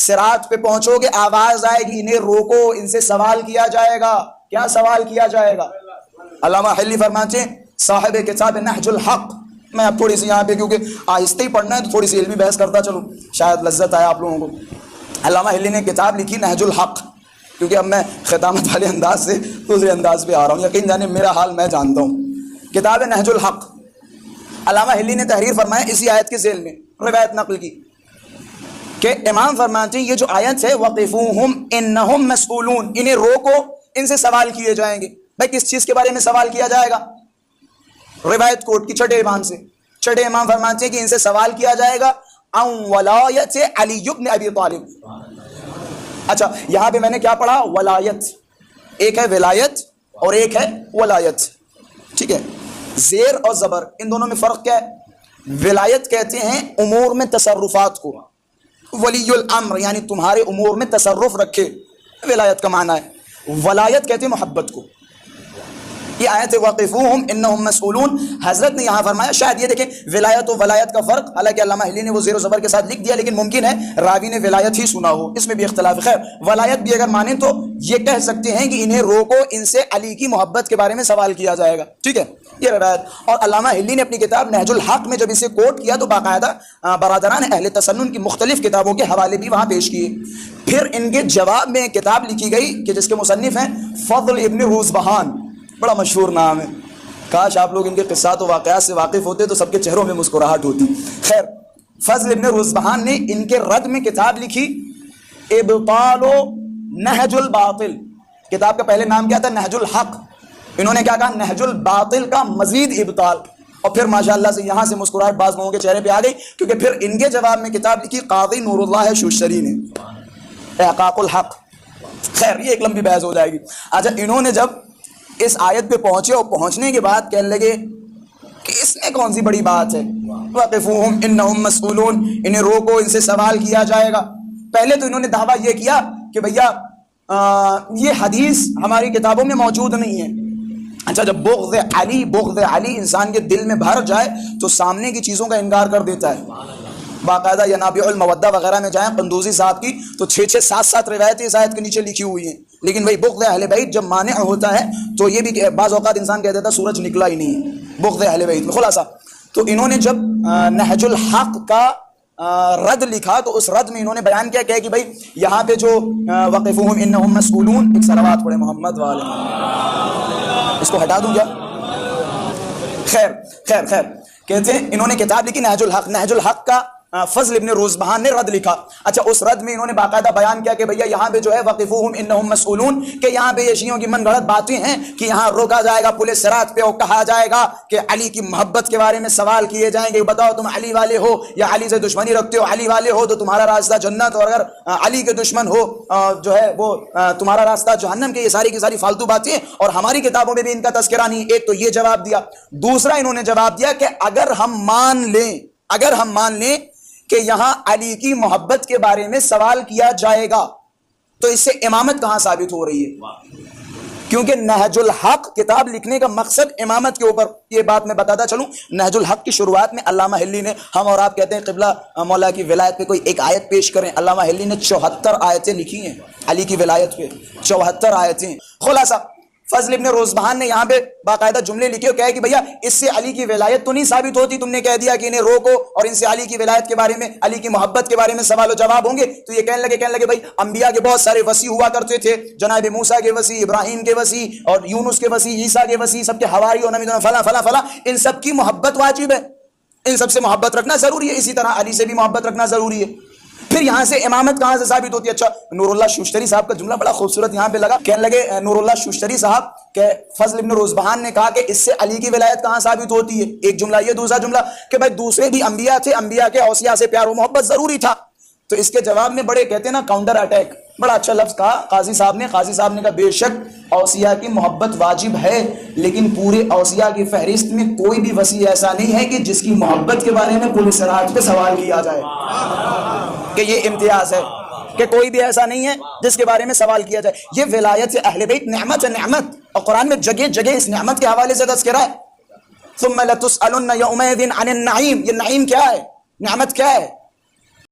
صراط پہ پہنچو گے آواز آئے گی انہیں روکو، ان سے سوال کیا جائے گا. کیا سوال کیا جائے گا؟ علامہ حلی فرماتے ہیں صاحب کتاب نہج الحق، میں اب تھوڑی سی یہاں پہ کیونکہ آہستہ ہی پڑھنا ہے تو تھوڑی سی علمی بحث کرتا چلوں، شاید لذت آئے آپ لوگوں کو. علامہ حلی نے کتاب لکھی نہج الحق، کیونکہ اب میں خطامت والے انداز سے دوسرے انداز پہ آ رہا ہوں، یقین جانے میرا حال میں جانتا ہوں. کتاب نہج الحق علامہ حلی نے تحریر فرمایا اسی آیت کے ذیل میں، روایت نقل کی کہ امام فرماتے ہیں یہ جو آیت ہے وقفوہم انہم مسئولون، انہیں روکو ان سے سوال کیے جائیں گے. بھائی کس چیز کے بارے میں سوال کیا جائے گا؟ روایت کوٹ کی چھٹے امام سے. چھٹے امام فرماتے ہیں کہ ان سے سوال کیا جائے گا عن ولایت علی بن ابی طالب. اچھا یہاں پہ میں نے کیا پڑھا؟ ولایت، ایک ہے ولایت اور ایک ہے ولایت، ٹھیک ہے. زیر اور زبر ان دونوں میں فرق کیا ہے؟ ولایت کہتے ہیں امور میں تصرفات کو، ولی الامر یعنی تمہارے امور میں تصرف رکھے، ولایت کا معنی ہے. ولایت کہتے ہیں محبت کو. یہ آیت وقفوہم انہم مسئولون، حضرت نے یہاں فرمایا، شاید یہ دیکھیں ولایت و ولایت کا فرق، حالانکہ علامہ حلی نے وہ زیر و زبر کے ساتھ لکھ دیا لیکن ممکن ہے راوی نے ولایت ہی سنا ہو، اس میں بھی اختلاف ہے. خیر ولایت بھی اگر مانیں تو یہ کہہ سکتے ہیں کہ انہیں روکو ان سے علی کی محبت کے بارے میں سوال کیا جائے گا، ٹھیک ہے. یہ روایت. اور علامہ حلی نے اپنی کتاب نہج الحق میں جب اسے کوٹ کیا تو باقاعدہ برادران اہل تسنن کی مختلف کتابوں کے حوالے بھی وہاں پیش کیے. پھر ان کے جواب میں کتاب لکھی گئی کہ جس کے مصنف ہیں فضل ابن روزبہان، بڑا مشہور نام ہے. کاش آپ لوگ ان کے قصات و واقعات سے واقف ہوتے تو سب کے چہروں میں مسکراہٹ ہوتی. خیر فضل ابن روزبہان نے ان کے رد میں کتاب لکھی ابطال نہج الباطل. کتاب کا پہلے نام کیا تھا؟ نہج الحق. انہوں نے کیا کہا؟ نہج الباطل کا مزید ابطال. اور پھر ماشاءاللہ سے یہاں سے مسکراہٹ بعض لوگوں کے چہرے پہ آ گئی کیونکہ پھر ان کے جواب میں کتاب لکھی قاضی نور اللہ شوشتری نے احقاق الحق. خیر یہ ایک لمبی بحث ہو جائے گی. اچھا انہوں نے جب اس آیت پہ پہنچے اور پہنچنے کے بعد کہنے لگے کہ اس میں کون سی بڑی بات ہے، وقفوہم انہم مسئولون، انہیں روکو ان سے سوال کیا جائے گا. پہلے تو انہوں نے دعویٰ یہ کیا کہ بھیا یہ حدیث ہماری کتابوں میں موجود نہیں ہے. اچھا جب بغض علی انسان کے دل میں بھر جائے تو سامنے کی چیزوں کا انکار کر دیتا ہے. باقاعدہ ینابیع المودہ وغیرہ میں جائیں قندوزی صاحب کی تو 6 7 روایتیں اس آیت کے نیچے لکھی ہوئی ہیں. لیکن وہی بغض اہل بیت جب مانع ہوتا ہے تو یہ بھی بعض اوقات انسان کہہ دیتا ہے سورج نکلا ہی نہیں ہے بغض اہل بیت میں. خلاصہ تو انہوں نے جب نہج الحق کا رد لکھا تو اس رد میں انہوں نے بیان کیا کہ بھائی یہاں پہ جو وقفوہم انہم مسئولون، ایک صلوات پڑھے محمد والے، اس کو ہٹا دوں کیا؟ خیر کہتے ہیں انہوں نے کتاب لکھی نہج الحق. نہج الحق کا فضل ابن روزبہان نے رد لکھا. اچھا اس رد میں انہوں نے باقاعدہ بیان کیا کہ بھیا یہاں پہ جو ہے وقفوہم انہم مسئولون کہ یہاں پہ یہ شیعوں کی من گھڑت باتیں ہیں کہ یہاں روکا جائے گا پل صراط پہ اور کہا جائے گا کہ علی کی محبت کے بارے میں سوال کیے جائیں گے، بتاؤ تم علی والے ہو یا علی سے دشمنی رکھتے ہو؟ علی والے ہو تو تمہارا راستہ جنت، اور اگر علی کے دشمن ہو جو ہے وہ تمہارا راستہ جہنم کے. یہ ساری کی ساری فالتو باتیں اور ہماری کتابوں میں بھی ان کا تذکرہ نہیں. ایک تو یہ جواب دیا. دوسرا انہوں نے جواب دیا کہ اگر ہم مان لیں کہ یہاں علی کی محبت کے بارے میں سوال کیا جائے گا تو اس سے امامت کہاں ثابت ہو رہی ہے؟ کیونکہ نہج الحق کتاب لکھنے کا مقصد امامت کے اوپر. یہ بات میں بتاتا چلوں، نہج الحق کی شروعات میں علامہ حلی نے، ہم اور آپ کہتے ہیں قبلہ مولا کی ولایت پہ کوئی ایک آیت پیش کریں، علامہ حلی نے 74 آیتیں لکھی ہیں علی کی ولایت پہ، 74 آیتیں. خلاصہ فضل ابن روزبہان نے یہاں پہ باقاعدہ جملے لکھے اور کہے کہ بھیا اس سے علی کی ولایت تو نہیں ثابت ہوتی، تم نے کہہ دیا کہ انہیں روکو اور ان سے علی کی ولایت کے بارے میں، علی کی محبت کے بارے میں سوال و جواب ہوں گے. تو یہ کہنے لگے بھائی انبیاء کے بہت سارے وصی ہوا کرتے تھے، جناب موسیٰ کے وصی، ابراہیم کے وصی اور یونس کے وصی، عیسیٰ کے وصی، سب کے حواری اور نبی فلاں ان سب کی محبت واجب ہے، ان سب سے محبت رکھنا ضروری ہے، اسی طرح علی سے بھی محبت رکھنا ضروری ہے. پھر یہاں سے امامت کہاں سے ثابت ہوتی ہے؟ اچھا نور اللہ شوشتری صاحب کا جملہ بڑا خوبصورت یہاں پہ لگا. کہنے لگے نور اللہ شوشتری صاحب کہ فضل ابن روزبہان نے کہا کہ اس سے علی کی ولایت کہاں ثابت ہوتی ہے؟ ایک جملہ یہ. دوسرا جملہ کہ بھائی دوسرے بھی انبیاء تھے، انبیاء کے اوصیاء سے پیار و محبت ضروری تھا. تو اس کے جواب میں بڑے کہتے ہیں نا کاؤنٹر اٹیک، بڑا اچھا لفظ کہا قاضی صاحب نے کہا بے شک اوصیاء کی محبت واجب ہے، لیکن پورے اوصیاء کی فہرست میں کوئی بھی وصی ایسا نہیں ہے کہ جس کی محبت کے بارے میں پل صراط پہ سوال کیا جائے، کہ یہ امتیاز ہے کہ کوئی بھی ایسا نہیں ہے جس کے بارے میں سوال کیا جائے. یہ ولایت اہل بیت نعمت ہے، نعمت، اور قرآن میں جگہ جگہ اس نعمت کے حوالے سے تذکرہ ہے. ثم لتسألن یومئذ عن النعیم. یہ نعیم کیا ہے؟ نعمت کیا ہے؟